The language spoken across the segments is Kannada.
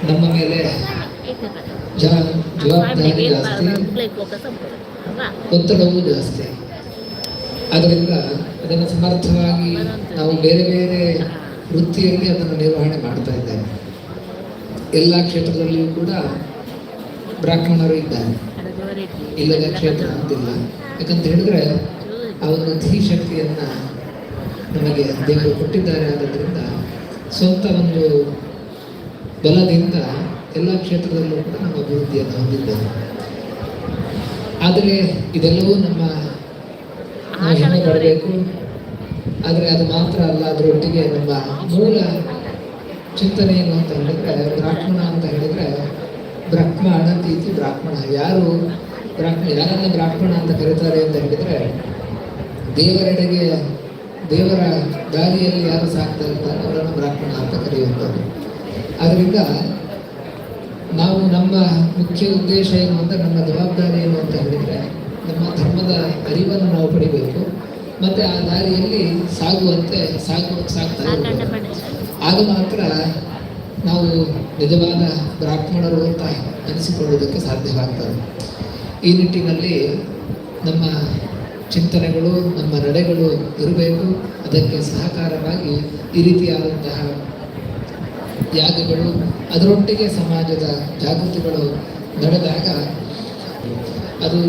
ನಮ್ಮ ಮೇಲೆ ಜವಾಬ್ದಾರಿ ಜಾಸ್ತಿ, ಒತ್ತಡವೂ ಜಾಸ್ತಿ. ಆದ್ದರಿಂದ ಅದನ್ನು ಸಮರ್ಥವಾಗಿ ನಾವು ಬೇರೆ ಬೇರೆ ವೃತ್ತಿಯಲ್ಲಿ ಅದನ್ನು ನಿರ್ವಹಣೆ ಮಾಡ್ತಾ ಇದ್ದೇವೆ. ಎಲ್ಲ ಕ್ಷೇತ್ರದಲ್ಲಿಯೂ ಕೂಡ ಬ್ರಾಹ್ಮಣರು ಇದ್ದಾರೆ, ಇಲ್ಲದ ಕ್ಷೇತ್ರ ಅಂತಿಲ್ಲ. ಯಾಕಂತ ಹೇಳಿದ್ರೆ ಆ ಒಂದು ಧೀಶಕ್ತಿಯನ್ನು ನಮಗೆ ದೇವರು ಕೊಟ್ಟಿದ್ದಾರೆ. ಆದ್ದರಿಂದ ಸ್ವಂತ ಒಂದು ಬಲದಿಂದ ಎಲ್ಲ ಕ್ಷೇತ್ರದಲ್ಲೂ ಕೂಡ ನಮ್ಮ ಅಭಿವೃದ್ಧಿಯನ್ನು ಹೊಂದಿದ್ದೇವೆ. ಆದರೆ ಇದೆಲ್ಲವೂ ನಮ್ಮ ಹೆಮ್ಮೆ ಪಡಬೇಕು. ಆದರೆ ಅದು ಮಾತ್ರ ಅಲ್ಲ, ಅದರೊಟ್ಟಿಗೆ ನಮ್ಮ ಮೂಲ ಚಿಂತನೆ ಏನು ಅಂತ ಹೇಳಿದ್ರೆ, ಬ್ರಾಹ್ಮಣ ಅಂತ ಹೇಳಿದ್ರೆ ಬ್ರಹ್ಮ ಅಣತೀತಿ ಬ್ರಾಹ್ಮಣ. ಯಾರನ್ನ ಬ್ರಾಹ್ಮಣ ಅಂತ ಕರೀತಾರೆ ಅಂತ ಹೇಳಿದ್ರೆ, ದೇವರೆಡೆಗೆ ದೇವರ ದಾರಿಯಲ್ಲಿ ಯಾರು ಸಾಕ್ತಾ ಇರ್ತಾರೆ ಅವರನ್ನು ಬ್ರಾಹ್ಮಣ ಅಂತ ಕರೆಯುವಂಥದ್ದು. ಆದ್ದರಿಂದ ನಾವು ನಮ್ಮ ಮುಖ್ಯ ಉದ್ದೇಶ ಏನು ಅಂತ, ನಮ್ಮ ಜವಾಬ್ದಾರಿ ಏನು ಅಂತ ಹೇಳಿದರೆ, ನಮ್ಮ ಧರ್ಮದ ಅರಿವನ್ನು ನಾವು ಪಡಿಬೇಕು ಮತ್ತು ಆ ದಾರಿಯಲ್ಲಿ ಸಾಗ್ತಾ ಇರಬೇಕು. ಆಗ ಮಾತ್ರ ನಾವು ನಿಜವಾದ ಬ್ರಾಹ್ಮಣರು ಅಂತ ಅನಿಸಿಕೊಳ್ಳುವುದಕ್ಕೆ ಸಾಧ್ಯವಾಗ್ತದೆ. ಈ ನಿಟ್ಟಿನಲ್ಲಿ ನಮ್ಮ ಚಿಂತನೆಗಳು, ನಮ್ಮ ನಡೆಗಳು ಇರಬೇಕು. ಅದಕ್ಕೆ ಸಹಕಾರವಾಗಿ ಈ ರೀತಿಯಾದಂತಹ ಯಾಗಗಳು, ಅದರೊಟ್ಟಿಗೆ ಸಮಾಜದ ಜಾಗೃತಿಗಳು ನಡೆದಾಗ ಅದು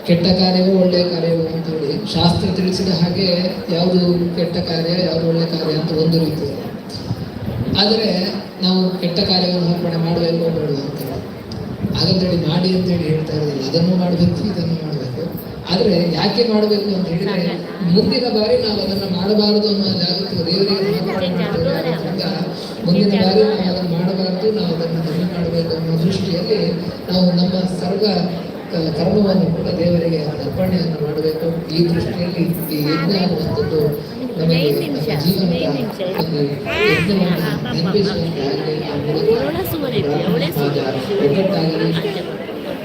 ಕೆಟ್ಟ ಕಾರ್ಯವೋ ಒಳ್ಳೆಯ ಕಾರ್ಯವೋ ಅಂತೇಳಿ ಶಾಸ್ತ್ರ ತಿಳಿಸಿದ ಹಾಗೆ ಯಾವುದು ಕೆಟ್ಟ ಕಾರ್ಯ ಯಾವುದು ಒಳ್ಳೆಯ ಕಾರ್ಯ ಅಂತ ಒಂದು ರೀತಿ. ಆದರೆ ನಾವು ಕೆಟ್ಟ ಕಾರ್ಯವನ್ನು ಅರ್ಪಣೆ ಮಾಡಬೇಕು ಬೇಡ ಅಂತೇಳಿ ಹಾಗಂತೇಳಿ ಮಾಡಿ ಅಂತೇಳಿ ಹೇಳ್ತಾ ಇರೋದಿಲ್ಲ. ಅದನ್ನು ಮಾಡಬೇಕು, ಇದನ್ನು ಮಾಡಬೇಕು. ಆದರೆ ಯಾಕೆ ಮಾಡಬೇಕು ಅಂತ ಹೇಳಿದರೆ, ಮುಂದಿನ ಬಾರಿ ನಾವು ಅದನ್ನು ಮಾಡಬಾರದು ಅನ್ನೋ ಜಾಗೃತಿ ದೇವರಿಗೆ ಸಮರ್ಪಣೆ ಮಾಡ್ತೇವೆ. ಆದ್ದರಿಂದ ಮುಂದಿನ ಬಾರಿ ನಾವು ಅದನ್ನು ಮಾಡಬಾರದು, ನಾವು ಅದನ್ನು ಧರ್ಮ ಮಾಡಬೇಕು ಅನ್ನೋ ದೃಷ್ಟಿಯಲ್ಲಿ ನಾವು ನಮ್ಮ ಸರ್ವ ಕರ್ಮವನ್ನು ಕೂಡ ದೇವರಿಗೆ ಅರ್ಪಣೆಯನ್ನು ಮಾಡಬೇಕು. ಈ ದೃಷ್ಟಿಯಲ್ಲಿ ಈ ಯಜ್ಞ ಅನ್ನುವಂಥದ್ದು ನಮಗೆ ನಮ್ಮ ಜೀವನದ ಒಂದು ಯಜ್ಞವನ್ನು ನೆನಪಿಸುವಂತೆ ಆಗಲಿ, ಒಗ್ಗಟ್ಟಾಗಲಿ.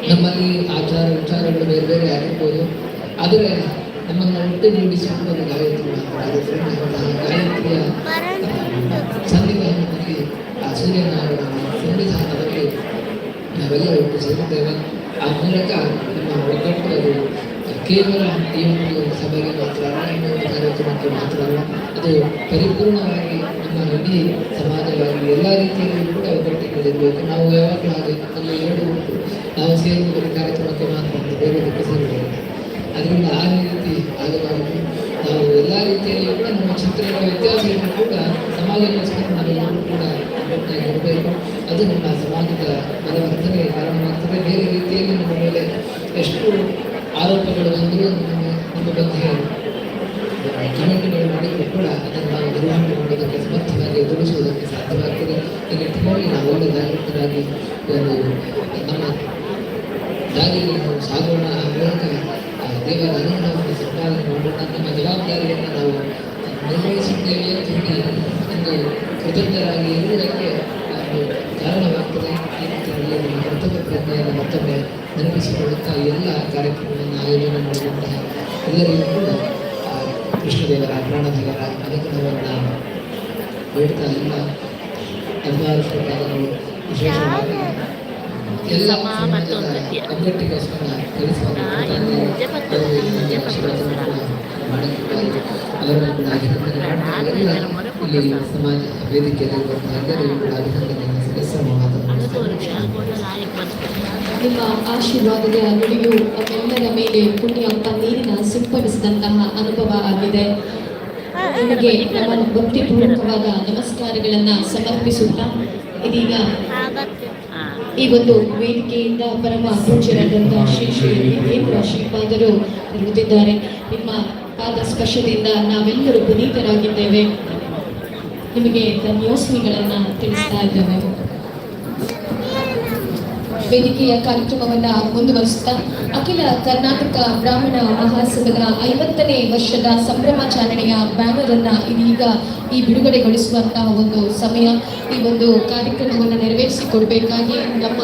ನಮ್ಮಲ್ಲಿ ಆಚಾರ ವಿಚಾರಗಳು ಬೇರೆ ಬೇರೆ ಆಗಿರ್ಬೋದು, ಆದರೆ ನಮ್ಮನ್ನು ಒಟ್ಟುಗೂಡಿಸಿಕೊಂಡು ಒಂದು ಗಾಯತ್ರಿ ಗಾಯತ್ರಿಯ ಸನ್ನಿಧಾನದಲ್ಲಿ, ಆ ಸೂರ್ಯನಾರಾಯಣ ಸನ್ನಿಧಾನದಲ್ಲಿ ನಾವೆಲ್ಲ ಒಟ್ಟು ಸೇರಿದ್ದೇವೆ. ಆ ಮೂಲಕ ನಮ್ಮ ಒಗ್ಗಟ್ಟು ಅದು ಕೇವಲ ಈ ಒಂದು ಸಭೆಗೆ ಮಾತ್ರ ಅಲ್ಲ, ಇನ್ನೊಂದು ಕಾರ್ಯಕ್ರಮಕ್ಕೆ ಮಾತ್ರ ಅಲ್ಲ, ಅದು ಪರಿಪೂರ್ಣವಾಗಿ ನಮ್ಮ ಇಡೀ ಸಮಾಜವಾಗಿ ಎಲ್ಲ ರೀತಿಯಲ್ಲೂ ಕೂಡ ಒಗ್ಗಟ್ಟಿನಲ್ಲಿರಬೇಕು. ನಾವು ಯಾವಾಗಲೂ ಹಾಗೆ ಅಲ್ಲಿ ಎರಡು ಉಂಟು, ನಾವು ಸೇರಿದ ಕಾರ್ಯಕ್ರಮಕ್ಕೆ ಮಾತ್ರ ಅಂತ ಬೇರೆದಕ್ಕೆ ಸೇರಿದ್ದೇವೆ. ಅದರಿಂದ ಆ ರೀತಿ ಆಗಬಾರದು. ನಾವು ಎಲ್ಲ ರೀತಿಯಲ್ಲಿಯೂ ಕೂಡ ನಮ್ಮ ಚಿಂತನೆಗಳ ವ್ಯತ್ಯಾಸವನ್ನು ಕೂಡ ಸಮಾಜಕ್ಕೋಸ್ಕರ ನಾವೆಲ್ಲರೂ ಕೂಡ ಒಗ್ಗಟ್ಟಾಗಿರಬೇಕು. ಅದು ನಮ್ಮ ಸಮಾಜದ ಬಲವರ್ಧನೆಗೆ ಕಾರಣವಾಗ್ತದೆ. ಬೇರೆ ರೀತಿಯಲ್ಲಿ ನಮ್ಮ ಮೇಲೆ ಎಷ್ಟು ಆರೋಪಗಳು ಬಂದರೂ, ನಮ್ಮ ಬಗ್ಗೆ ಕಮೆಂಟ್ಗಳು ಮಾಡಿದರೂ ಕೂಡ ಅದನ್ನು ನಾವು ನಿರ್ವಹಣೆ ಮಾಡೋದಕ್ಕೆ ಸಮರ್ಥವಾಗಿ ಎದುರಿಸುವುದಕ್ಕೆ ಸಾಧ್ಯವಾಗ್ತದೆ. ಈ ನಿಟ್ಟಿನಲ್ಲಿ ನಾವು ಒಳ್ಳೆ ಜಾಗೃತರಾಗಿ ಒಂದು ನಮ್ಮ ದಾರಿಯಲ್ಲಿ ನಾವು ಸಾಗೋಣ. ಆ ಮೂಲಕ ದೇವರ ಅನುಗ್ರಹವನ್ನು ಸಂಪಾದನೆ ಮಾಡೋಣ. ನಮ್ಮ ಜವಾಬ್ದಾರಿಯನ್ನು ನಾವು ನಿರ್ವಹಿಸಿದ್ದೇವೆ ಅಂತ ಹೇಳಿ ಒಂದು ಕೃತಜ್ಞರಾಗಿ ಇರುವುದಕ್ಕೆ ಕಾರಣವಾಗ್ತದೆ. ಈ ನಿಟ್ಟಿನಲ್ಲಿ ನಮ್ಮ ಕರ್ತವ್ಯ ಪ್ರಜ್ಞೆಯನ್ನು ಮತ್ತೊಮ್ಮೆ ನೆನಪಿಸಿಕೊಳ್ಳುತ್ತಾ ಎಲ್ಲ ಕಾರ್ಯಕ್ರಮವನ್ನು ಆಯೋಜನೆ ಮಾಡುವಂತಹ ಎಲ್ಲರಿಗೂ ಕೂಡ ಕೃಷ್ಣದೇವರ ಪ್ರಾಣದೇವರ ಅನುಗ್ರಹವನ್ನು ಬೇಡ್ತಾ ಇಲ್ಲ. ಹದಿನಾರು ವಿಶೇಷವಾಗಿ ಎಲ್ಲ ಸಮಾಜದ ಒಗ್ಗಟ್ಟಿಗೋಸ್ಕರ ಕೆಲಸವನ್ನು ಅವರನ್ನು ಕೂಡ ಅಭಿನಂದನೆ ಇಲ್ಲಿ ಸಮಾಜ ವೇದಿಕೆಯಲ್ಲಿ ಎಲ್ಲರಿಗೂ ಕೂಡ ಅಭಿನಂದನೆಯನ್ನು ಸಲ್ಲಿಸಲು ನಿಮ್ಮ ಆಶೀರ್ವಾದದ ನುಡಿಯು ನಮ್ಮೆಲ್ಲರ ಮೇಲೆ ಪುಣ್ಯ ನೀರಿನ ಸಿಂಪಡಿಸಿದಂತಹ ಅನುಭವ ಆಗಿದೆ. ನಿಮಗೆ ನಮ್ಮ ಭಕ್ತಿಪೂರ್ವಕವಾದ ನಮಸ್ಕಾರಗಳನ್ನು ಸಮರ್ಪಿಸುತ್ತಾ ಇದೀಗ ಈ ಒಂದು ವೇದಿಕೆಯಿಂದ ಪರಮ ಪೂಜ್ಯರಾದಂತಹ ಶ್ರೀ ಶ್ರೀ ವೀರೇಂದ್ರ ಶ್ರೀಪಾದರು ಇರುತ್ತಿದ್ದಾರೆ. ನಿಮ್ಮ ಪಾದ ಸ್ಪರ್ಶದಿಂದ ನಾವೆಲ್ಲರೂ ಪುನೀತರಾಗಿದ್ದೇವೆ. ನಿಮಗೆ ಧನ್ಯೋಸ್ಮಿಗಳನ್ನು ತಿಳಿಸ್ತಾ ಇದ್ದೇವೆ. ವೇದಿಕೆಯ ಕಾರ್ಯಕ್ರಮವನ್ನು ಮುಂದುವರಿಸುತ್ತಾ ಅಖಿಲ ಕರ್ನಾಟಕ ಬ್ರಾಹ್ಮಣ ಮಹಾಸಭದ 50ನೇ ವರ್ಷದ ಸಂಭ್ರಮಾಚರಣೆಯ ಬ್ಯಾನರ್ ಅನ್ನ ಇದೀಗ ಈ ಬಿಡುಗಡೆಗೊಳಿಸುವಂತಹ ಒಂದು ಸಮಯ. ಈ ಒಂದು ಕಾರ್ಯಕ್ರಮವನ್ನು ನೆರವೇರಿಸಿಕೊಡ್ಬೇಕಾಗಿ ನಮ್ಮ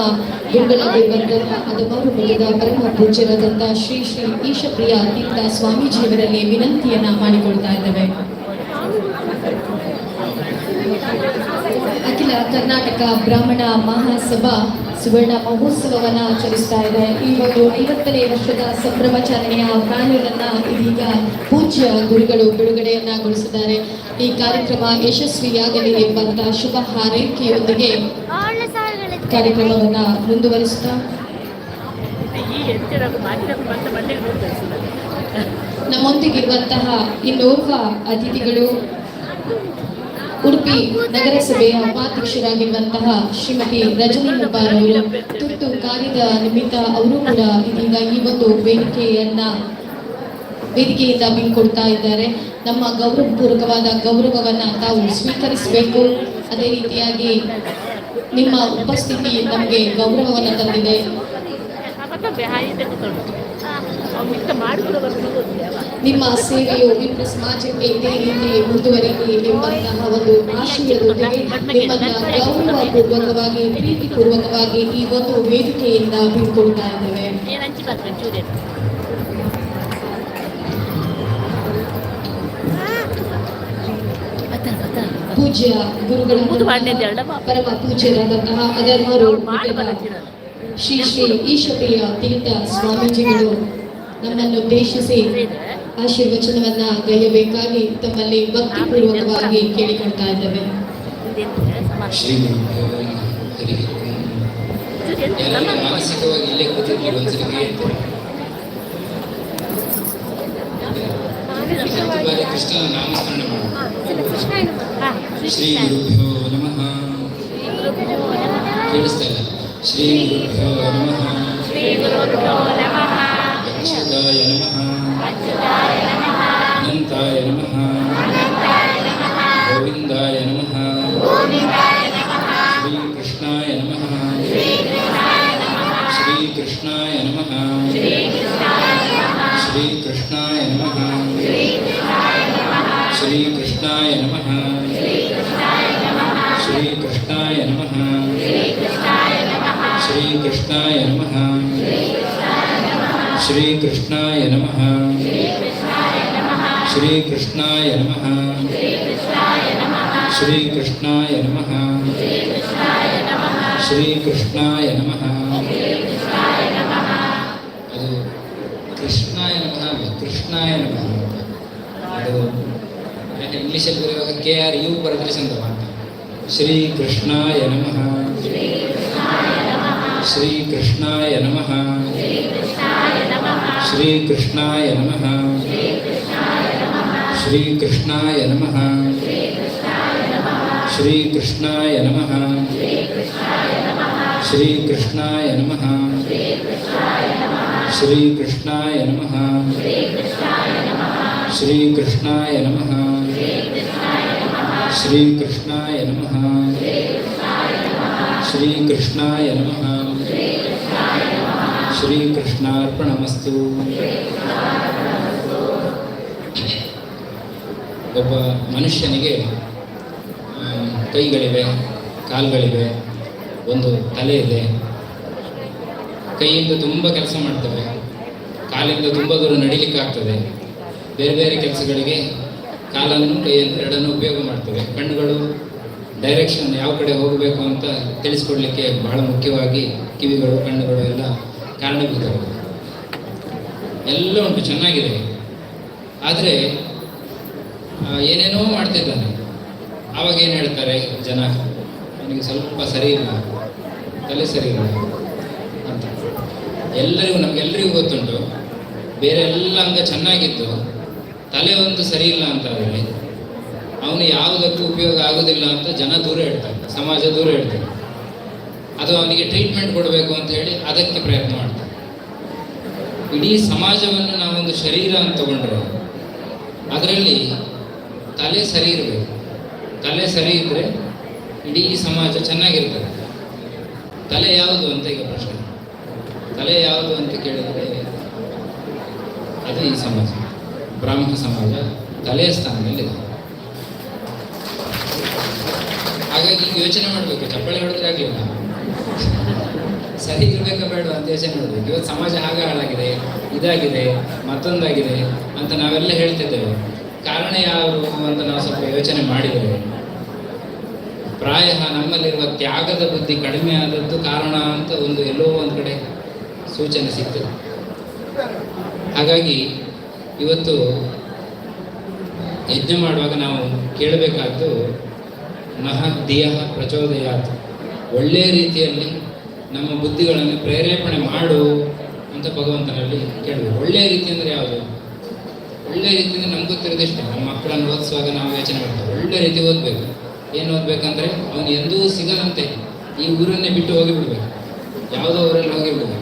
ಗುರುಗಳಾಗಿ ಬಂದಂತಹ ಹಲವಾರು ಮಠದ ಪರಮ ಪೂಜ್ಯರಾದಂತಹ ಶ್ರೀ ಶ್ರೀ ಈಶಪ್ರಿಯ ತೀರ್ಥ ಸ್ವಾಮೀಜಿಯವರಲ್ಲಿ ವಿನಂತಿಯನ್ನ ಮಾಡಿಕೊಳ್ತಾ ಇದ್ದೇವೆ. ಅಖಿಲ ಅಖಿಲ ಕರ್ನಾಟಕ ಬ್ರಾಹ್ಮಣ ಮಹಾಸಭಾ ಸುವರ್ಣ ಮಹೋತ್ಸವವನ್ನು ಆಚರಿಸ್ತಾ ಇದೆ. ಈ ಒಂದು 50ನೇ ವರ್ಷದ ಸಂಭ್ರಮಾಚರಣೆಯ ಬ್ಯಾನರ್ ಅನ್ನ ಇದೀಗ ಪೂಜ್ಯ ಗುರುಗಳು ಬಿಡುಗಡೆಯನ್ನಗೊಳಿಸಿದ್ದಾರೆ. ಈ ಕಾರ್ಯಕ್ರಮ ಯಶಸ್ವಿಯಾಗಲಿ ಎಂಬಂತ ಶುಭ ಹಾರೈಕೆಯೊಂದಿಗೆ ಕಾರ್ಯಕ್ರಮವನ್ನು ಮುಂದುವರಿಸ್ತಾ ನಮ್ಮೊಂದಿಗಿರುವಂತಹ ಇನ್ನೋರ್ವ ಅತಿಥಿಗಳು ಉಡುಪಿ ನಗರಸಭೆಯ ಉಪಾಧ್ಯಕ್ಷರಾಗಿರುವಂತಹ ಶ್ರೀಮತಿ ರಜನಿ ಹೆಬ್ಬಾರ್ ಅವರು ತುರ್ತು ಕಾರ್ಯದ ನಿಮಿತ್ತ ಅವರು ಕೂಡ ಇದೀಗ ಈ ಒಂದು ವೇದಿಕೆಯಿಂದ ಬೀಳ್ಕೊಡ್ತಾ ಇದ್ದಾರೆ. ನಮ್ಮ ಗೌರವಪೂರ್ವಕವಾದ ಗೌರವವನ್ನು ತಾವು ಸ್ವೀಕರಿಸಬೇಕು. ಅದೇ ರೀತಿಯಾಗಿ ನಿಮ್ಮ ಉಪಸ್ಥಿತಿ ನಮಗೆ ಗೌರವವನ್ನು ತಂದಿದೆ. ನಿಮ್ಮ ಸೇವೆಯು ವಿಪ್ರ ಸಮಾಜಕ್ಕೆ ಇದೇ ರೀತಿ ಮುಂದುವರಿಯಲಿ ಎಂಬಂತಹ ಒಂದು ಆಶಯದೊಂದಿಗೆ ನಿಮ್ಮನ್ನ ಗೌರವಪೂರ್ವಕವಾಗಿ ಪ್ರೀತಿಪೂರ್ವಕವಾಗಿ ಈ ಒಂದು ವೇದಿಕೆಯಿಂದ ಬೀಳ್ಕೊಳ್ತಾ ಇದ್ದೇವೆ. ಪೂಜ್ಯ ಗುರುಗಳು ಪರಮ ಪೂಜ್ಯರಾದಂತಹ ಅದರ್ಮರು ಶ್ರೀ ಶ್ರೀ ಈಶ್ವರಿಯ ತೀರ್ಥ ಸ್ವಾಮೀಜಿಗಳು ನಮ್ಮನ್ನು ಉದ್ದೇಶಿಸಿ ಆಶೀರ್ವಚನವನ್ನ ಗೈಯಬೇಕಾಗಿ ತಮ್ಮಲ್ಲಿ ಭಕ್ತಿಪೂರ್ವಕವಾಗಿ ಕೇಳಿಕೊಳ್ತಾ ಇದ್ದೇವೆ. ಮಾನಸಿಕವಾಗಿ ಇಲ್ಲೇ ಕೂತಿರ್ಲಿ ಒಂದ್ಸರಿ ಕೃಷ್ಣನ ನಾಮಸ್ಮರಣೆ ಶ್ರೀ ಗುರುಭ್ಯೋ ನಮಃ. ಕೇಳಿಸ್ತಾ ಇಲ್ಲ? ಶ್ರೀ ಗುರುಭ್ಯೋ ನಮಃ. ಅಚ್ಯುತಾಯ ನಮಃ. ಅನಂತಾಯ ನಮಃ. ಗೋವಿಂದಾಯ ನಮಃ. ಶ್ರೀ ಕೃಷ್ಣಾಯ ನಮಃ. ಶ್ರೀ ಕೃಷ್ಣಾಯ ನಮಃ. ಶ್ರೀ ಕೃಷ್ಣಾಯ ನಮಃ. ಶ್ರೀ ಕೃಷ್ಣಾಯ ನಮಃ. ಶ್ರೀ ಕೃಷ್ಣಾಯ ನಮಃ. ಶ್ರೀ ಕೃಷ್ಣಾಯ ನಮಃ. ಶ್ರೀ ಕೃಷ್ಣಾಯ ನಮಃ. ಶ್ರೀ ಕೃಷ್ಣಾಯ ನಮಃ. ಶ್ರೀ ಕೃಷ್ಣಾಯ ನಮಃ. ಶ್ರೀ ಕೃಷ್ಣಾಯ ನಮಃ. ಅದು ಕೃಷ್ಣಾಯ ನಮಃ, ಕೃಷ್ಣಾಯ ನಮಃ. ಅದು ಇಂಗ್ಲೀಷಲ್ಲಿ ಬರೆಯುವಾಗ KRU ಬರೆದ್ರೆ ಚಂದ ಮಾತ. ಶ್ರೀ ಕೃಷ್ಣಾಯ ನಮಃ. ಶ್ರೀ ಕೃಷ್ಣಾಯ ನಮಃ. ಶ್ರೀ ಕೃಷ್ಣಾಯ ನಮಃ. ಶ್ರೀ ಕೃಷ್ಣಾಯ ನಮಃ. ಶ್ರೀ ಕೃಷ್ಣಾಯ ನಮಃ. ಶ್ರೀ ಕೃಷ್ಣಾಯ ನಮಃ. ಶ್ರೀ ಕೃಷ್ಣಾಯ ನಮಃ. ಶ್ರೀ ಕೃಷ್ಣಾಯ ನಮಃ. ಶ್ರೀ ಕೃಷ್ಣಾಯ ನಮಃ. ಶ್ರೀ ಕೃಷ್ಣಾಯ ನಮಃ. ಶ್ರೀ ಕೃಷ್ಣಾರ್ಪಣಮಸ್ತು. ಒಬ್ಬ ಮನುಷ್ಯನಿಗೆ ಕೈಗಳಿವೆ, ಕಾಲುಗಳಿವೆ, ಒಂದು ತಲೆ ಇದೆ. ಕೈಯಿಂದ ತುಂಬ ಕೆಲಸ ಮಾಡ್ತವೆ, ಕಾಲಿಂದ ತುಂಬ ದೂರ ನಡಿಲಿಕ್ಕಾಗ್ತದೆ. ಬೇರೆ ಬೇರೆ ಕೆಲಸಗಳಿಗೆ ಕಾಲನ್ನು ಕೈಯನ್ನು ಎರಡನ್ನು ಉಪಯೋಗ ಮಾಡ್ತವೆ. ಕಣ್ಣುಗಳು ಡೈರೆಕ್ಷನ್ ಯಾವ ಕಡೆ ಹೋಗಬೇಕು ಅಂತ ತಿಳಿಸ್ಕೊಡ್ಲಿಕ್ಕೆ ಬಹಳ ಮುಖ್ಯವಾಗಿ ಕಿವಿಗಳು, ಕಣ್ಣುಗಳು ಎಲ್ಲ ಕಾರಣಭೂತಗಳು. ಎಲ್ಲ ಉಂಟು, ಚೆನ್ನಾಗಿದೆ. ಆದರೆ ಏನೇನೋ ಮಾಡ್ತಿದ್ದಾನೆ. ಆವಾಗ ಏನು ಹೇಳ್ತಾರೆ ಜನ, ನನಗೆ ಸ್ವಲ್ಪ ಸರಿ ಇಲ್ಲ, ತಲೆ ಸರಿ ಇಲ್ಲ ಅಂತ. ನಮಗೆಲ್ಲರಿಗೂ ಗೊತ್ತುಂಟು. ಬೇರೆ ಎಲ್ಲ ಅಂಗ ಚೆನ್ನಾಗಿದ್ದು ತಲೆ ಒಂದು ಸರಿ ಇಲ್ಲ ಅಂತ ಆದರೆ ಅವನು ಯಾವುದಕ್ಕೂ ಉಪಯೋಗ ಆಗೋದಿಲ್ಲ ಅಂತ ಜನ ದೂರ ಇಡ್ತಾರೆ, ಸಮಾಜ ದೂರ ಇಡ್ತಾರೆ. ಅದು ಅವನಿಗೆ ಟ್ರೀಟ್ಮೆಂಟ್ ಕೊಡಬೇಕು ಅಂತ ಹೇಳಿ ಅದಕ್ಕೆ ಪ್ರಯತ್ನ ಮಾಡ್ತಾರೆ. ಇಡೀ ಸಮಾಜವನ್ನು ನಾವೊಂದು ಶರೀರ ಅಂತ ತಗೊಂಡ್ರೆ ಅದರಲ್ಲಿ ತಲೆ ಸರಿ ಇರಬೇಕು. ತಲೆ ಸರಿ ಇದ್ದರೆ ಇಡೀ ಸಮಾಜ ಚೆನ್ನಾಗಿರ್ತದೆ. ತಲೆ ಯಾವುದು ಅಂತ ಈಗ ಪ್ರಶ್ನೆ. ತಲೆ ಯಾವುದು ಅಂತ ಕೇಳಿದರೆ ಅದು ಈ ಸಮಾಜ, ಬ್ರಾಹ್ಮಣ ಸಮಾಜ ತಲೆಯ ಸ್ಥಾನದಲ್ಲಿದೆ. ಹಾಗಾಗಿ ಈಗ ಯೋಚನೆ ಮಾಡಬೇಕು, ಚಪ್ಪಳೆ ಹೊಡೆದ್ರೆ ಆಗಲಿಲ್ಲ, ಸರಿ ಇರಬೇಕಾ ಬೇಡ ಅಂತ ಯೋಚನೆ ಮಾಡಬೇಕು. ಇವತ್ತು ಸಮಾಜ ಹಾಗೆ ಹಾಳಾಗಿದೆ, ಇದಾಗಿದೆ, ಮತ್ತೊಂದಾಗಿದೆ ಅಂತ ನಾವೆಲ್ಲ ಹೇಳ್ತಿದ್ದೇವೆ. ಕಾರಣ ಯಾರು ಅಂತ ನಾವು ಸ್ವಲ್ಪ ಯೋಚನೆ ಮಾಡಿದರೆ ಪ್ರಾಯ ನಮ್ಮಲ್ಲಿರುವ ತ್ಯಾಗದ ಬುದ್ಧಿ ಕಡಿಮೆ ಆದದ್ದು ಕಾರಣ ಅಂತ ಎಲ್ಲೋ ಒಂದು ಕಡೆ ಸೂಚನೆ ಸಿಗ್ತದೆ. ಹಾಗಾಗಿ ಇವತ್ತು ಯಜ್ಞ ಮಾಡುವಾಗ ನಾವು ಕೇಳಬೇಕಾದ್ದು ನಹ ದಿಯ ಪ್ರಚೋದಯಾತ್, ಒಳ್ಳೆಯ ರೀತಿಯಲ್ಲಿ ನಮ್ಮ ಬುದ್ಧಿಗಳನ್ನು ಪ್ರೇರೇಪಣೆ ಮಾಡು ಅಂತ ಭಗವಂತನಲ್ಲಿ ಕೇಳಬೇಕು. ಒಳ್ಳೆಯ ರೀತಿ ಅಂದರೆ ಯಾವುದು? ಒಳ್ಳೆಯ ರೀತಿ ಅಂದರೆ ನಮ್ಗೆ ಗೊತ್ತಿರೋದಿಷ್ಟೇ. ನಮ್ಮ ಮಕ್ಕಳನ್ನು ಓದಿಸುವಾಗ ನಾವು ಯೋಚನೆ ಮಾಡ್ತೇವೆ ಒಳ್ಳೆ ರೀತಿ ಓದಬೇಕು. ಏನು ಓದಬೇಕಂದ್ರೆ ಅವನು ಎಂದೂ ಸಿಗದಂತೆ ಈ ಊರನ್ನೇ ಬಿಟ್ಟು ಹೋಗಿಬಿಡ್ಬೇಕು, ಯಾವುದೋ ಊರಲ್ಲಿ ಹೋಗಿಬಿಡ್ಬೇಕು.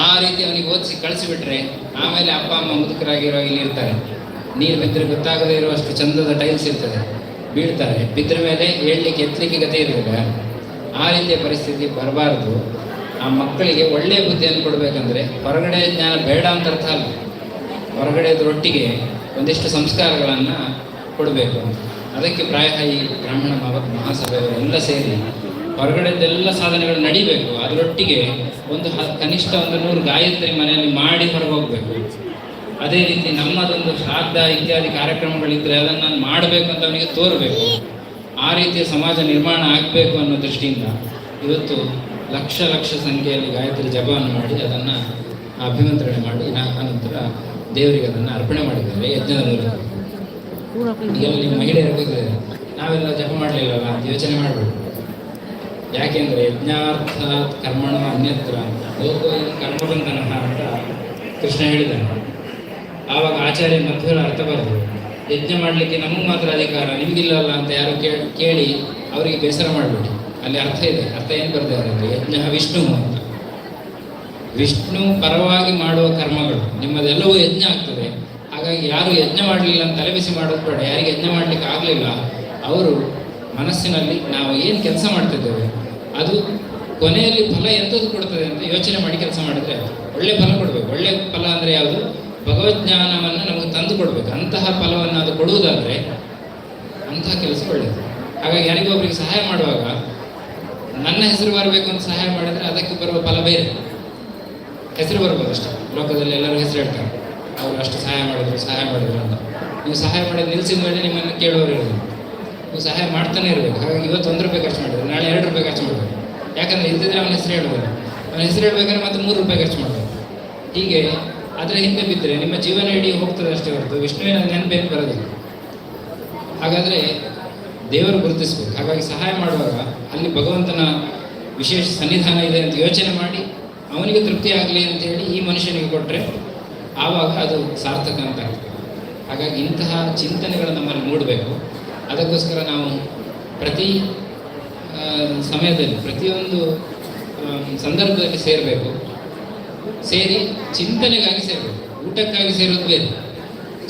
ಆ ರೀತಿ ಅವನಿಗೆ ಓದಿಸಿ ಕಳಿಸಿಬಿಟ್ರೆ ಆಮೇಲೆ ಅಪ್ಪ ಅಮ್ಮ ಮುದುಕರಾಗಿರೋ ಇಲ್ಲಿ ಇರ್ತಾರೆ. ನೀರು ಬಿದ್ದರೆ ಗೊತ್ತಾಗದೇ ಇರುವಷ್ಟು ಚಂದದ ಟೈಲ್ಸ್ ಇರ್ತದೆ, ಬೀಳ್ತಾರೆ. ಬಿದ್ದ ಮೇಲೆ ಏಳಲಿಕ್ಕೆ ಎತ್ತಲಿಕ್ಕೆ ಗತಿ ಇರಲಿಲ್ಲ. ಆ ರೀತಿಯ ಪರಿಸ್ಥಿತಿ ಬರಬಾರ್ದು. ಆ ಮಕ್ಕಳಿಗೆ ಒಳ್ಳೆಯ ಬುದ್ಧಿಯನ್ನು ಕೊಡಬೇಕಂದ್ರೆ ಹೊರಗಡೆ ಜ್ಞಾನ ಬೇಡ ಅಂತ ಅರ್ಥ ಅಲ್ಲ, ಹೊರಗಡೆದರೊಟ್ಟಿಗೆ ಒಂದಿಷ್ಟು ಸಂಸ್ಕಾರಗಳನ್ನು ಕೊಡಬೇಕು. ಅದಕ್ಕೆ ಪ್ರಾಯ ಈ ಬ್ರಾಹ್ಮಣ ಮಹಾಸಭೆಯವರೆಲ್ಲ ಸೇರಿ ಹೊರಗಡೆದೆಲ್ಲ ಸಾಧನೆಗಳು ನಡಿಬೇಕು, ಅದರೊಟ್ಟಿಗೆ ಕನಿಷ್ಠ 100 ಗಾಯತ್ರಿ ಮನೆಯಲ್ಲಿ ಮಾಡಿ ಹೊರಗೆ ಹೋಗಬೇಕು. ಅದೇ ರೀತಿ ನಮ್ಮದೊಂದು ಶ್ರಾದ್ದ ಇತ್ಯಾದಿ ಕಾರ್ಯಕ್ರಮಗಳಿದ್ದರೆ ಅದನ್ನು ನಾನು ಮಾಡಬೇಕು ಅಂತ ಅವನಿಗೆ ತೋರಬೇಕು. ಆ ರೀತಿಯ ಸಮಾಜ ನಿರ್ಮಾಣ ಆಗಬೇಕು ಅನ್ನೋ ದೃಷ್ಟಿಯಿಂದ ಇವತ್ತು ಲಕ್ಷ ಸಂಖ್ಯೆಯಲ್ಲಿ ಗಾಯತ್ರಿ ಜಪವನ್ನು ಮಾಡಿ ಅದನ್ನು ಅಭಿಮಂತ್ರಣೆ ಮಾಡಿ ಅನಂತರ ದೇವರಿಗೆ ಅದನ್ನು ಅರ್ಪಣೆ ಮಾಡಿದ್ದಾರೆ ಯಜ್ಞದ ಮೂಲಕ. ಈಗೆಲ್ಲ ನೀವು ಮಹಿಳೆಯರು ಗೊತ್ತಿದೆ, ನಾವೆಲ್ಲ ಜಪ ಮಾಡಲಿಲ್ಲಲ್ಲ ಅಂತ ಯೋಚನೆ ಮಾಡಬೇಕು. ಯಾಕೆಂದರೆ ಯಜ್ಞಾರ್ಥ ಕರ್ಮಣ ಅನ್ಯತ್ರ ಲೋಕೋಯಂ ಕರ್ಮಬಂಧನಃ ಅಂತ ಕೃಷ್ಣ ಹೇಳಿದ್ದಾನೆ. ಆವಾಗ ಆಚಾರ್ಯ ಮಧ್ವರ ಅರ್ಥ ಬರೆದು, ಯಜ್ಞ ಮಾಡಲಿಕ್ಕೆ ನಮಗೆ ಮಾತ್ರ ಅಧಿಕಾರ, ನಿಮಗಿಲ್ಲಲ್ಲ ಅಂತ ಯಾರು ಕೇಳಿ ಅವರಿಗೆ ಬೇಸರ ಮಾಡಬೇಡಿ. ಅಲ್ಲಿ ಅರ್ಥ ಇದೆ. ಅರ್ಥ ಏನು ಬರ್ತಾರೆ ಅಂದರೆ ಯಜ್ಞ ವಿಷ್ಣು ಅಂತ, ವಿಷ್ಣು ಪರವಾಗಿ ಮಾಡುವ ಕರ್ಮಗಳು ನಿಮ್ಮದೆಲ್ಲವೂ ಯಜ್ಞ ಆಗ್ತದೆ. ಹಾಗಾಗಿ ಯಾರು ಯಜ್ಞ ಮಾಡಲಿಲ್ಲ ಅಂತ ತಲೆಬಿಸಿ ಮಾಡೋದು ಬೇಡ. ಯಾರಿಗೆ ಯಜ್ಞ ಮಾಡಲಿಕ್ಕೆ ಆಗಲಿಲ್ಲ ಅವರು ಮನಸ್ಸಿನಲ್ಲಿ ನಾವು ಏನು ಕೆಲಸ ಮಾಡ್ತಿದ್ದೇವೆ ಅದು ಕೊನೆಯಲ್ಲಿ ಫಲ ಎಂಥದ್ದು ಕೊಡ್ತದೆ ಅಂತ ಯೋಚನೆ ಮಾಡಿ ಕೆಲಸ ಮಾಡಿದರೆ ಒಳ್ಳೆ ಫಲ ಕೊಡಬೇಕು. ಒಳ್ಳೆ ಫಲ ಅಂದರೆ ಯಾವುದು? ಭಗವಜ್ಞಾನವನ್ನು ನಮಗೆ ತಂದು ಕೊಡಬೇಕು. ಅಂತಹ ಫಲವನ್ನು ಅದು ಕೊಡುವುದಾದರೆ ಅಂತಹ ಕೆಲಸ ಒಳ್ಳೆಯದು. ಹಾಗಾಗಿ ಯಾರಿಗೊಬ್ಬರಿಗೆ ಸಹಾಯ ಮಾಡುವಾಗ ನನ್ನ ಹೆಸರು ಬರಬೇಕು ಅಂತ ಸಹಾಯ ಮಾಡಿದರೆ ಅದಕ್ಕೆ ಬರುವ ಫಲ ಬೇರೆ. ಹೆಸರು ಬರ್ಬೋದು ಅಷ್ಟೇ. ಲೋಕದಲ್ಲಿ ಎಲ್ಲರೂ ಹೆಸರು ಹೇಳ್ತಾರೆ, ಅವರು ಅಷ್ಟು ಸಹಾಯ ಮಾಡಿದ್ರು ಅಂತ. ನೀವು ಸಹಾಯ ಮಾಡೋದು ನಿಲ್ಲಿಸಿದ ಮೇಲೆ ನಿಮ್ಮನ್ನು ಕೇಳುವವರು ಇರೋದು. ನೀವು ಸಹಾಯ ಮಾಡ್ತಾನೆ ಇರಬೇಕು. ಹಾಗಾಗಿ ಇವತ್ತು 1 ರೂಪಾಯಿ ಖರ್ಚು ಮಾಡಿದ್ರು, ನಾಳೆ 2 ರೂಪಾಯಿ ಖರ್ಚು ಮಾಡಬೇಕು. ಯಾಕಂದರೆ ಇಲ್ದಿದ್ರೆ ಅವನ ಹೆಸರು ಹೇಳ್ಬೋದು. ಅವನ ಹೆಸರು ಹೇಳ್ಬೇಕಾದ್ರೆ ಮತ್ತೆ 3 ರೂಪಾಯಿ ಖರ್ಚು ಮಾಡಬೇಕು. ಹೀಗೆ ಅದರ ಹಿಂದೆ ಬಿದ್ದರೆ ನಿಮ್ಮ ಜೀವನ ಇಡೀ ಹೋಗ್ತದೆ ಅಷ್ಟೇ ಹೊರತು ವಿಷ್ಣುವಿನ ನೆನಪೇನು ಬರೋದಿಲ್ಲ. ಹಾಗಾದರೆ ದೇವರು ಗುರುತಿಸ್ಬೇಕು. ಹಾಗಾಗಿ ಸಹಾಯ ಮಾಡುವಾಗ ಅಲ್ಲಿ ಭಗವಂತನ ವಿಶೇಷ ಸನ್ನಿಧಾನ ಇದೆ ಅಂತ ಯೋಚನೆ ಮಾಡಿ ಅವನಿಗೆ ತೃಪ್ತಿ ಆಗಲಿ ಅಂತೇಳಿ ಈ ಮನುಷ್ಯನಿಗೆ ಕೊಟ್ಟರೆ ಆವಾಗ ಅದು ಸಾರ್ಥಕ ಅಂತ ಆಗ್ತದೆ. ಹಾಗಾಗಿ ಇಂತಹ ಚಿಂತನೆಗಳು ನಮ್ಮಲ್ಲಿ ಮೂಡಬೇಕು. ಅದಕ್ಕೋಸ್ಕರ ನಾವು ಪ್ರತಿ ಸಮಯದಲ್ಲಿ ಪ್ರತಿಯೊಂದು ಸಂದರ್ಭದಲ್ಲಿ ಸೇರಬೇಕು. ಸೇರಿ ಚಿಂತನೆಗಾಗಿ ಸೇರಬೇಕು. ಊಟಕ್ಕಾಗಿ ಸೇರೋದು ಬೇರೆ,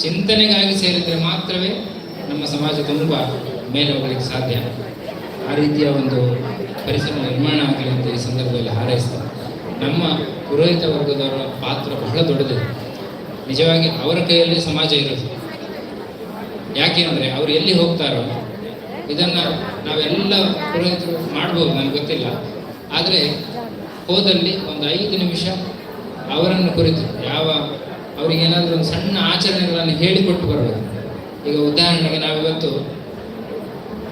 ಚಿಂತನೆಗಾಗಿ ಸೇರಿದರೆ ಮಾತ್ರವೇ ನಮ್ಮ ಸಮಾಜ ತುಂಬ ಮೇಲೆ ಹೋಗಲಿಕ್ಕೆ ಸಾಧ್ಯ. ಆ ರೀತಿಯ ಒಂದು ಪರಿಸರ ನಿರ್ಮಾಣ ಆಗಲಿ ಅಂತ ಈ ಸಂದರ್ಭದಲ್ಲಿ ಹಾರೈಸ್ತಾರೆ. ನಮ್ಮ ಪುರೋಹಿತ ವರ್ಗದವರ ಪಾತ್ರ ಬಹಳ ದೊಡ್ಡದಿದೆ. ನಿಜವಾಗಿ ಅವರ ಕೈಯಲ್ಲಿ ಸಮಾಜ ಇರೋದು. ಯಾಕೆ ಅಂದರೆ ಅವರು ಎಲ್ಲಿ ಹೋಗ್ತಾರೋ ಇದನ್ನು ನಾವೆಲ್ಲ ಪುರೋಹಿತರು ಮಾಡ್ಬೋದು, ನನಗೆ ಗೊತ್ತಿಲ್ಲ. ಆದರೆ ಹೋದಲ್ಲಿ ಒಂದು 5 ನಿಮಿಷ ಅವರನ್ನು ಕುರಿತು ಅವರಿಗೇನಾದರೂ ಒಂದು ಸಣ್ಣ ಆಚರಣೆಗಳನ್ನು ಹೇಳಿಕೊಟ್ಟು ಬರಬೇಕು. ಈಗ ಉದಾಹರಣೆಗೆ ನಾವಿವತ್ತು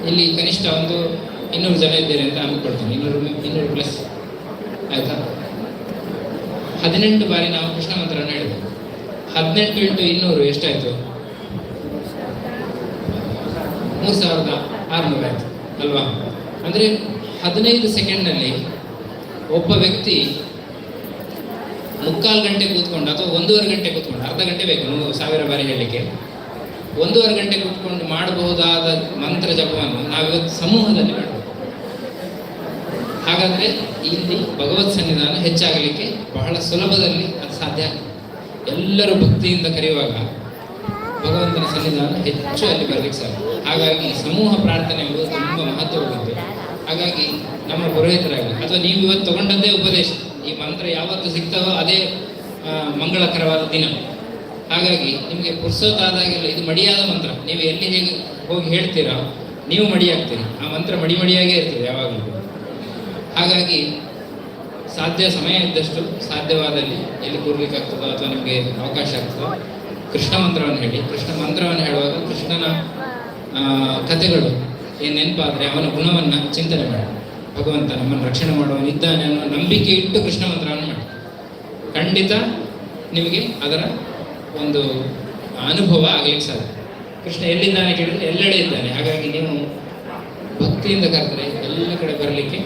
ಇಲ್ಲಿ ಕನಿಷ್ಠ ಒಂದು 200 ಜನ ಇದ್ದೇವೆ ಅಂತ ಅಂದ್ಕೊಳ್ತೀನಿ. 200 ಪ್ಲಸ್ ಆಯಿತಾ. 18 ಬಾರಿ ನಾವು ಕೃಷ್ಣ ಮಂತ್ರವನ್ನು ಹೇಳಿದ್ವಿ. 18 × 200 ಎಷ್ಟಾಯಿತು? 3600 ಆಯಿತು ಅಲ್ವಾ? ಅಂದರೆ 15 ಸೆಕೆಂಡ್ನಲ್ಲಿ ಒಬ್ಬ ವ್ಯಕ್ತಿ 3/4 ಗಂಟೆ ಕೂತ್ಕೊಂಡು ಅಥವಾ 1.5 ಗಂಟೆ ಕೂತ್ಕೊಂಡು, ಅರ್ಧ ಗಂಟೆ ಬೇಕು 1000 ಬಾರಿ ಹೇಳಲಿಕ್ಕೆ, 1.5 ಗಂಟೆ ಕೂತ್ಕೊಂಡು ಮಾಡಬಹುದಾದ ಮಂತ್ರ ಜಪವನ್ನು ನಾವಿವತ್ತು ಸಮೂಹದಲ್ಲಿ ಮಾಡಬೇಕು. ಹಾಗಾದರೆ ಇಲ್ಲಿ ಭಗವತ್ ಸನ್ನಿಧಾನ ಹೆಚ್ಚಾಗಲಿಕ್ಕೆ ಬಹಳ ಸುಲಭದಲ್ಲಿ ಅದು ಸಾಧ್ಯ. ಎಲ್ಲರೂ ಭಕ್ತಿಯಿಂದ ಕರೆಯುವಾಗ ಭಗವಂತನ ಸನ್ನಿಧಾನ ಹೆಚ್ಚು ಅಲ್ಲಿ ಬರಲಿಕ್ಕೆ ಸಾಧ್ಯ. ಹಾಗಾಗಿ ಸಮೂಹ ಪ್ರಾರ್ಥನೆ ಎಂಬುದು ತುಂಬ ಮಹತ್ವವಾದದ್ದು. ಹಾಗಾಗಿ ನಮ್ಮ ಪುರೋಹಿತರಾಗಿ ಅಥವಾ ನೀವು ಇವತ್ತು ತಗೊಂಡದ್ದೇ ಉಪದೇಶ, ಈ ಮಂತ್ರ ಯಾವತ್ತು ಸಿಗ್ತಾವೋ ಅದೇ ಮಂಗಳಕರವಾದ ದಿನ. ಹಾಗಾಗಿ ನಿಮಗೆ ಪುರ್ಸೋತಾದಾಗೆಲ್ಲ ಇದು ಮಡಿಯಾದ ಮಂತ್ರ, ನೀವು ಎಲ್ಲಿ ಹೇಗೆ ಹೋಗಿ ಹೇಳ್ತೀರಾ ನೀವು ಮಡಿಯಾಗ್ತೀರಿ. ಆ ಮಂತ್ರ ಮಡಿಯಾಗೇ ಇರ್ತದೆ ಯಾವಾಗಲೂ. ಹಾಗಾಗಿ ಸಾಧ್ಯ ಸಮಯ ಇದ್ದಷ್ಟು ಸಾಧ್ಯವಾದಲ್ಲಿ ಎಲ್ಲಿ ಕೂರ್ಲಿಕ್ಕಾಗ್ತದೋ ಅಥವಾ ನಿಮಗೆ ಅವಕಾಶ ಆಗ್ತದೋ ಕೃಷ್ಣ ಮಂತ್ರವನ್ನು ಹೇಳಿ. ಕೃಷ್ಣ ಮಂತ್ರವನ್ನು ಹೇಳುವಾಗ ಕೃಷ್ಣನ ಕಥೆಗಳು ಏನು ನೆನಪಾದರೆ ಅವನ ಗುಣವನ್ನು ಚಿಂತನೆ ಮಾಡಿ. ಭಗವಂತ ನಮ್ಮನ್ನು ರಕ್ಷಣೆ ಮಾಡುವನಿದ್ದಾನೆ ಅನ್ನೋ ನಂಬಿಕೆ ಇಟ್ಟು ಕೃಷ್ಣ ಮಂತ್ರವನ್ನು ಮಾಡಿ. ಖಂಡಿತ ನಿಮಗೆ ಅದರ ಒಂದು ಅನುಭವ ಆಗಲಿಕ್ಕೆ ಸಾಧ್ಯ. ಕೃಷ್ಣ ಎಲ್ಲಿದ್ದಾನೆ ಕೇಳಿದರೆ ಎಲ್ಲೆಡೆ ಇದ್ದಾನೆ. ಹಾಗಾಗಿ ನೀವು ಭಕ್ತಿಯಿಂದ ಕರೆದರೆ ಎಲ್ಲ ಕಡೆ ಬರಲಿಕ್ಕೆ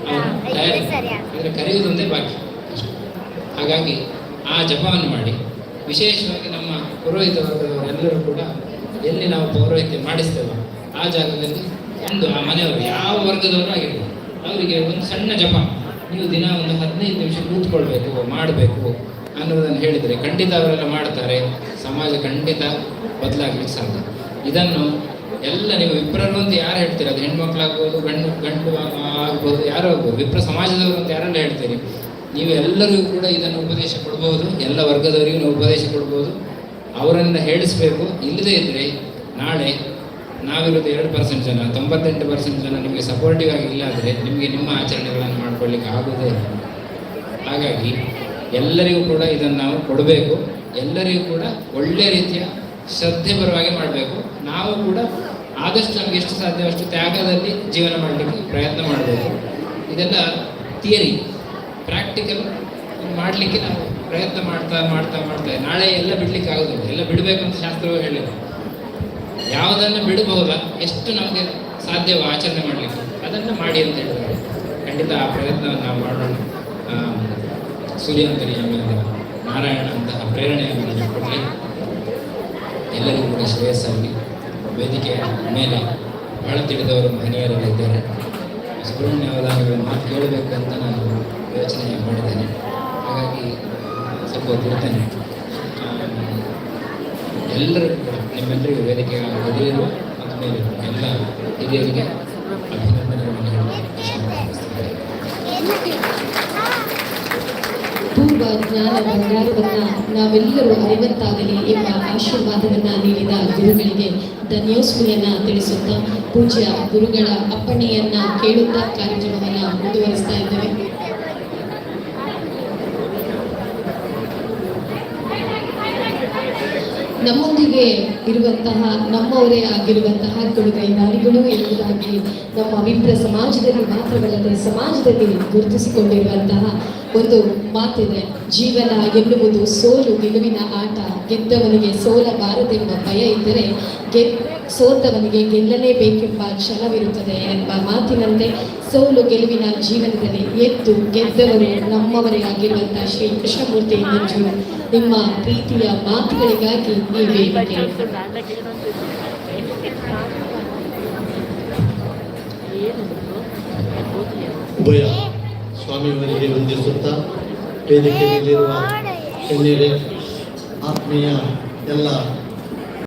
ಅವನು ತಯಾರಿ. ಅಂದರೆ ಕರೆಯುವುದೊಂದೇ ಬಾಕಿ ಅಷ್ಟೇ. ಹಾಗಾಗಿ ಆ ಜಪವನ್ನು ಮಾಡಿ. ವಿಶೇಷವಾಗಿ ನಮ್ಮ ಪುರೋಹಿತ ವರ್ಗದವರೆಲ್ಲರೂ ಕೂಡ ಎಲ್ಲಿ ನಾವು ಪೌರೋಹಿತ್ಯ ಮಾಡಿಸ್ತೇವೆ ಆ ಜಾಗದಲ್ಲಿ ಒಂದು ಆ ಮನೆಯವರು ಯಾವ ವರ್ಗದವರು ಆಗಿರ್ಬೋದು ಅವರಿಗೆ ಒಂದು ಸಣ್ಣ ಜಪ ನೀವು ದಿನ ಒಂದು 15 ನಿಮಿಷ ಕೂತ್ಕೊಳ್ಬೇಕು, ಮಾಡಬೇಕು ಅನ್ನೋದನ್ನು ಹೇಳಿದರೆ ಖಂಡಿತ ಅವರೆಲ್ಲ ಮಾಡ್ತಾರೆ. ಸಮಾಜ ಖಂಡಿತ ಬದಲಾಗಲಿಕ್ಕೆ ಸಾಧ್ಯ. ಇದನ್ನು ಎಲ್ಲ ನೀವು ವಿಪ್ರರು ಅಂತ ಯಾರು ಹೇಳ್ತೀರಿ, ಅದು ಹೆಣ್ಮಕ್ಳಾಗ್ಬೋದು, ಗಂಡು ಆಗ್ಬೋದು, ಯಾರು ಆಗ್ಬೋದು, ವಿಪ್ರ ಸಮಾಜದವರು ಅಂತ ಯಾರೆಲ್ಲ ಹೇಳ್ತೀರಿ, ನೀವು ಎಲ್ಲರಿಗೂ ಕೂಡ ಇದನ್ನು ಉಪದೇಶ ಕೊಡ್ಬೋದು. ಎಲ್ಲ ವರ್ಗದವರಿಗೂ ನೀವು ಉಪದೇಶ ಕೊಡ್ಬೋದು. ಅವರನ್ನು ಹೇಳಿಸ್ಬೇಕು. ಇಲ್ಲದೇ ಇದ್ದರೆ ನಾಳೆ ನಾವಿರೋದು 2% ಜನ, 98% ಜನ ನಿಮಗೆ ಸಪೋರ್ಟಿವ್ ಆಗಿ ಇಲ್ಲ ಅಂದರೆ ನಿಮಗೆ ನಿಮ್ಮ ಆಚರಣೆಗಳನ್ನು ಮಾಡ್ಕೊಳ್ಳಿಕ್ಕೆ ಆಗೋದೇ ಇಲ್ಲ. ಹಾಗಾಗಿ ಎಲ್ಲರಿಗೂ ಕೂಡ ಇದನ್ನು ನಾವು ಕೊಡಬೇಕು. ಎಲ್ಲರಿಗೂ ಕೂಡ ಒಳ್ಳೆಯ ರೀತಿಯ ಶ್ರದ್ಧೆ ಬರುವಾಗೆ ಮಾಡಬೇಕು. ನಾವು ಕೂಡ ಆದಷ್ಟು ನಮಗೆ ಎಷ್ಟು ಸಾಧ್ಯ ಅಷ್ಟು ತ್ಯಾಗದಲ್ಲಿ ಜೀವನ ಮಾಡಲಿಕ್ಕೆ ಪ್ರಯತ್ನ ಮಾಡಬೇಕು. ಇದೆಲ್ಲ ಥಿಯರಿ. ಪ್ರಾಕ್ಟಿಕಲ್ ಮಾಡಲಿಕ್ಕೆ ನಾವು ಪ್ರಯತ್ನ ಮಾಡ್ತಾ ಮಾಡ್ತಾ ಮಾಡ್ತಾ ನಾಳೆ ಎಲ್ಲ ಬಿಡಲಿಕ್ಕೆ ಆಗೋದಿಲ್ಲ. ಎಲ್ಲ ಬಿಡಬೇಕು ಅಂತ ಶಾಸ್ತ್ರವೂ ಹೇಳಿಲ್ಲ. ಯಾವುದನ್ನು ಬಿಡಬಹುದಾ, ಎಷ್ಟು ನಮಗೆ ಸಾಧ್ಯವೋ ಆಚರಣೆ ಮಾಡಲಿಕ್ಕೆ ಅದನ್ನು ಮಾಡಿ ಅಂತ ಹೇಳಿದ್ದಾರೆ. ಖಂಡಿತ ಆ ಪ್ರಯತ್ನವನ್ನು ನಾವು ಮಾಡೋಣ. ಸೂರ್ಯಾಂತರ್ಯಾಮಿಯಾದ ನಾರಾಯಣ ಅಂತಹ ಪ್ರೇರಣೆಯನ್ನು ನಮಗೆ ಕೊಡಲಿ. ಎಲ್ಲರಿಗೂ ಕೂಡ ಶ್ರೇಯಸ್ಸಾಗಿ. ವೇದಿಕೆಯ ಮೇಲೆ ಬಹಳ ತಿಳಿದವರು ಮಹಿಳೆಯರೆಲ್ಲ ಇದ್ದಾರೆ. ಸುಬ್ರಹ್ಮಣ್ಯ ಅವಧಾನಿಗಳ ಮಾತು ಕೇಳಬೇಕು ಅಂತ ನಾನು ಯೋಚನೆ ಮಾಡಿದ್ದೇನೆ. ಹಾಗಾಗಿ ಸ್ವಲ್ಪ ಬಿಡ್ತೇನೆ. ಎಲ್ಲರೂ ಕೂಡ ನಿಮ್ಮೆಲ್ಲರಿಗೂ ವೇದಿಕೆ ಎದುರಿರುವ ಮತ್ತು ಮೇಲೆ ಎಲ್ಲ ಹಿರಿಯರಿಗೆ ಅಭಿನಂದನೆಗಳನ್ನು ಪೂರ್ವ ಜ್ಞಾನ ಭಂಡಾರವನ್ನ ನಾವೆಲ್ಲರೂ ಅರಿವಂತಾಗಲಿ ಎಂಬ ಆಶೀರ್ವಾದವನ್ನ ನೀಡಿದ ಗುರುಗಳಿಗೆ ಧನ್ಯೋಸ್ಮಿಯನ್ನ ತಿಳಿಸುತ್ತಾ ಪೂಜ್ಯ ಗುರುಗಳ ಅಪ್ಪಣೆಯನ್ನ ಕೇಳುತ್ತಾ ಕಾರ್ಯಕ್ರಮವನ್ನ ಮುಂದುವರಿಸ್ತಾ ಇದ್ದೇವೆ. ನಮ್ಮೊಂದಿಗೆ ಇರುವಂತಹ ನಮ್ಮವರೇ ಆಗಿರುವಂತಹ ಕೊಡುಗೈದಾರಿಗಳು ಎಂಬುದಾಗಿ ನಮ್ಮ ವಿಪ್ರ ಸಮಾಜದಲ್ಲಿ ಮಾತ್ರವಲ್ಲದೆ ಸಮಾಜದಲ್ಲಿ ಗುರುತಿಸಿಕೊಂಡಿರುವಂತಹ ಒಂದು ಮಾತಿದೆ. ಜೀವನ ಎನ್ನುವುದು ಸೋಲು ಗೆಲುವಿನ ಆಟ. ಗೆದ್ದವನಿಗೆ ಸೋಲಬಾರದೆಂಬ ಭಯ ಇದ್ದರೆ ಸೋತವನಿಗೆ ಗೆಲ್ಲಲೇಬೇಕೆಂಬ ಛಲವಿರುತ್ತದೆ ಎಂಬ ಮಾತಿನಂತೆ ಸೋಲು ಗೆಲುವಿನ ಜೀವನದಲ್ಲಿ ಎದ್ದು ಗೆದ್ದವರು ನಮ್ಮವರೇ ಆಗಿರುವಂತಹ ಶ್ರೀ ಕೃಷ್ಣಮೂರ್ತಿ ಮಂಜು ನಿಮ್ಮ ಪ್ರೀತಿಯ ಮಾತುಗಳಿಗಾಗಿ ಈ ವೇದಿಕೆ. ಉಭಯ ಸ್ವಾಮಿಯವರಿಗೆ ವಂದಿಸುತ್ತಾ ವೇದಿಕೆಯಲ್ಲಿರುವ ಗಣ್ಯರೇ, ಆತ್ಮೀಯ ಎಲ್ಲ